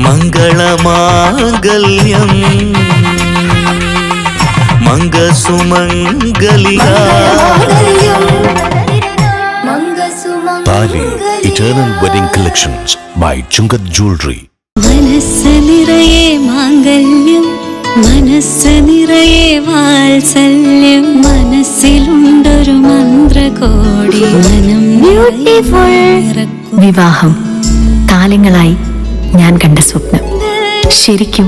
മംഗളമാംഗല്യം മംഗസുമംഗലിക thali eternal wedding collections by Chungath jewellery. മനസ്സ് നിറയെ മാംഗല്യം, മനസ്സ് നിറയെ വാത്സല്യം, മനസ്സിലുണ്ടൊരു മന്ത്രകോടി. വിവാഹം കാലങ്ങളായി ഞാൻ കണ്ട സ്വപ്നം. ശരിക്കും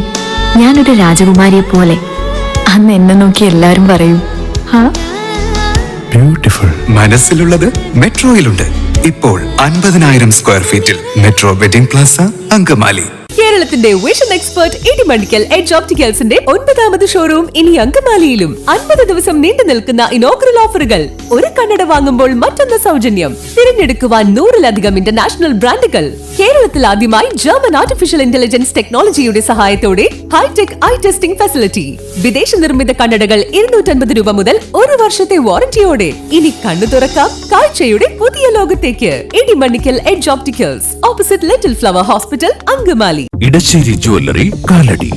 ഞാനൊരു രാജകുമാരിയെ പോലെ അന്ന് എന്നെ നോക്കി എല്ലാരും പറയും ബ്യൂട്ടിഫുൾ. മനസ്സിലുള്ളത് മെട്രോയിലുണ്ട്. ഇപ്പോൾ 50,000 സ്ക്വയർ ഫീറ്റിൽ മെട്രോ വെഡിംഗ് പ്ലാസ അങ്കമാലി. കേരളത്തിന്റെ വിഷൻ എക്സ്പെർട്ട് ഇടിമണ്ണിക്കൽ എഡ്ജ് ഓപ്റ്റിക്കൽസിന്റെ 9ാമത് ഷോറൂം ഇനി അങ്കമാലിയിലും. 50 ദിവസം നീണ്ടു നിൽക്കുന്ന ഇനോഗ്രൽ ഓഫറുകൾ. ഒരു കണ്ണട വാങ്ങുമ്പോൾ മറ്റൊന്ന് സൗജന്യം. തിരഞ്ഞെടുക്കുവാൻ 100-ലധികം ഇന്റർനാഷണൽ ബ്രാൻഡുകൾ. കേരളത്തിൽ ആദ്യമായി ജർമ്മൻ ആർട്ടിഫിഷ്യൽ ഇന്റലിജൻസ് ടെക്നോളജിയുടെ സഹായത്തോടെ ഹൈടെക് ഐ ടെസ്റ്റിംഗ് ഫെസിലിറ്റി. വിദേശ നിർമ്മിത കണ്ണടകൾ 250 രൂപ മുതൽ 1 വർഷത്തെ വാറന്റിയോടെ. ഇനി കണ്ണു തുറക്കാം കാഴ്ചയുടെ പുതിയ ലോകത്തേക്ക്. Idimannickal edge opticals, opposite little flower hospital, Angamaly. Edassery jewellery, Kalady.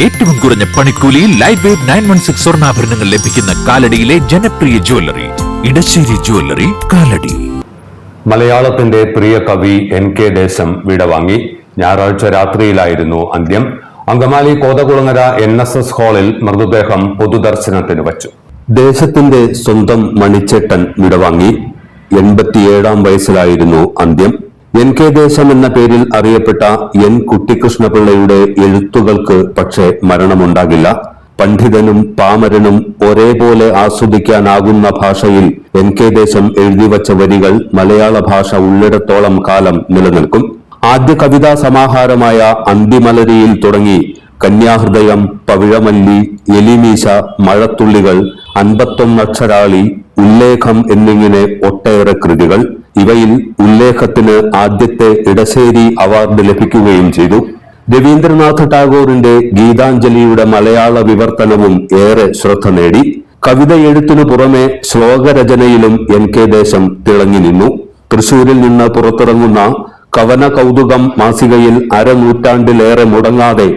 ഏറ്റവും കുറഞ്ഞ പണിക്കൂലിയിൽ ലൈറ്റ് വെയ്റ്റ് 916 സ്വർണ്ണാഭരണങ്ങൾ ലഭിക്കുന്ന കാലടിയിലെ ജനപ്രിയ ജ്വല്ലറി ഇടശ്ശേരി ജ്വല്ലറി, കാലടി. മലയാളത്തിന്റെ പ്രിയ കവി NK ദേശം വിടവാങ്ങി. ഞായറാഴ്ച രാത്രിയിലായിരുന്നു അന്ത്യം. അങ്കമാലി കോതകുളങ്ങര NSS ഹാളിൽ മൃതദേഹം പൊതുദർശനത്തിന് വച്ചു. ദേശത്തിന്റെ സ്വന്തം മണിച്ചേട്ടൻ വിടവാങ്ങി. 87-ാം വയസ്സിലായിരുന്നു അന്ത്യം. NK ദേശം എന്ന പേരിൽ അറിയപ്പെട്ട N കുട്ടിക്കൃഷ്ണപിള്ളയുടെ എഴുത്തുകൾക്ക് പക്ഷേ മരണമുണ്ടാകില്ല. പണ്ഡിതനും പാമരനും ഒരേപോലെ ആസ്വദിക്കാനാകുന്ന ഭാഷയിൽ NK ദേശം എഴുതിവച്ച വരികൾ മലയാള ഭാഷ ഉള്ളിടത്തോളം കാലം നിലനിൽക്കും. ആദ്യ കവിതാ സമാഹാരമായ അന്തിമലരിയിൽ തുടങ്ങി കന്യാഹൃദയം, പവിഴമല്ലി, എലിമീശ, മഴത്തുള്ളികൾ, 51 അക്ഷരാളി, ഉല്ലേഖം എന്നിങ്ങനെ ഒട്ടേറെ കൃതികൾ. ഇവയിൽ ഉല്ലേഖത്തിന് ആദ്യത്തെ ഇടശ്ശേരി അവാർഡ് ലഭിക്കുകയും ചെയ്തു. രവീന്ദ്രനാഥ് ടാഗോറിന്റെ ഗീതാഞ്ജലിയുടെ മലയാള വിവർത്തനവും ഏറെ ശ്രദ്ധ നേടി. കവിത എഴുത്തിനു പുറമെ ശ്ലോകരചനയിലും NK ദേശം തിളങ്ങി നിന്നു. തൃശൂരിൽ നിന്ന് പുറത്തിറങ്ങുന്ന കവന കൗതുകം മാസികയിൽ അരനൂറ്റാണ്ടിലേറെ മുടങ്ങാതെ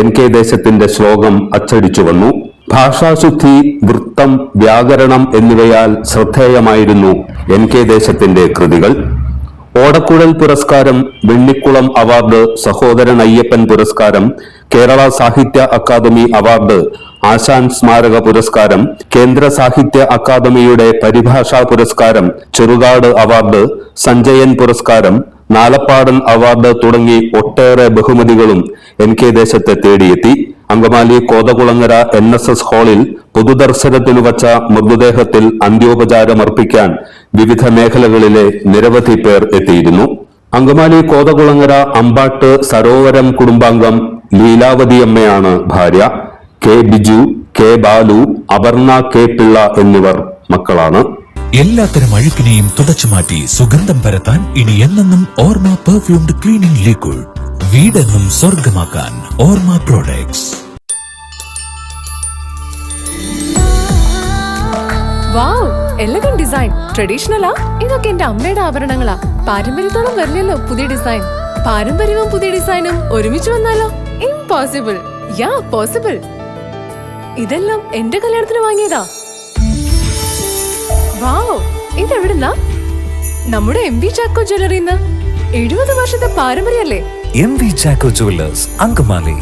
NK ദേശത്തിന്റെ ശ്ലോകം അച്ചടിച്ചു വന്നു. ഭാഷാശുദ്ധി, വൃത്തം, വ്യാകരണം എന്നിവയാൽ ശ്രദ്ധേയമായിരുന്നു NK ദേശത്തിന്റെ കൃതികൾ. ഓടക്കുഴൽ പുരസ്കാരം, വെണ്ണിക്കുളം അവാർഡ്, സഹോദരൻ അയ്യപ്പൻ പുരസ്കാരം, കേരള സാഹിത്യ അക്കാദമി അവാർഡ്, ആശാൻ സ്മാരക പുരസ്കാരം, കേന്ദ്ര സാഹിത്യ അക്കാദമിയുടെ പരിഭാഷാ പുരസ്കാരം, ചെറുകാട് അവാർഡ്, സഞ്ജയൻ പുരസ്കാരം, നാലപ്പാടൻ അവാർഡ് തുടങ്ങി ഒട്ടേറെ ബഹുമതികളും NK ദേശത്തെ തേടിയെത്തി. അങ്കമാലി കോതകുളങ്ങര NSS ഹാളിൽ പൊതുദർശനത്തിനു വച്ച മൃതദേഹത്തിൽ അന്ത്യോപചാരമർപ്പിക്കാൻ വിവിധ മേഖലകളിലെ നിരവധി പേർ എത്തിയിരുന്നു. അങ്കമാലി കോതകുളങ്ങര അമ്പാട്ട് സരോവരം കുടുംബാംഗം ലീലാവതിയമ്മയാണ് ഭാര്യ. K Biju, K Balu, Aparna K Pillai എന്നിവർ മക്കളാണ്. എല്ലാത്തരം അഴുക്കിനെയും തുടച്ചുമാറ്റി സുഗന്ധം പരത്താൻ ഇനി എന്നെന്നും ഓർമ്മ പെർഫ്യൂംഡ് ക്ലീനിംഗ് ലിക്വിഡ്. വീടെന്നും സ്വർഗമാക്കാൻ ഓർമ്മ പ്രോഡക്ട്സ്. വാവ്, എലഗന്റ് ഡിസൈൻ. ട്രഡീഷണലാ? ഇതൊക്കെ എന്റെ അമ്മയുടെ ആഭരണങ്ങളാ. പാരമ്പര്യത്തോളം വരില്ലല്ലോ പുതിയ ഡിസൈൻ. പാരമ്പര്യവും പുതിയ ഡിസൈനും ഒരുമിച്ച് വന്നാലോ? ഇംപോസിബിൾ. യാ പോസിബിൾ. ഇതെല്ലാം എന്റെ കല്യാണത്തിന് വാങ്ങിയതാ. വാവ്, ഇതെവിടുന്നാ? നമ്മുടെ MV ചാക്കോ ജ്വല്ലറിന്ന്. 70 വർഷത്തെ പാരമ്പര്യല്ലേ? MV Chacko jewellers, Angamaly.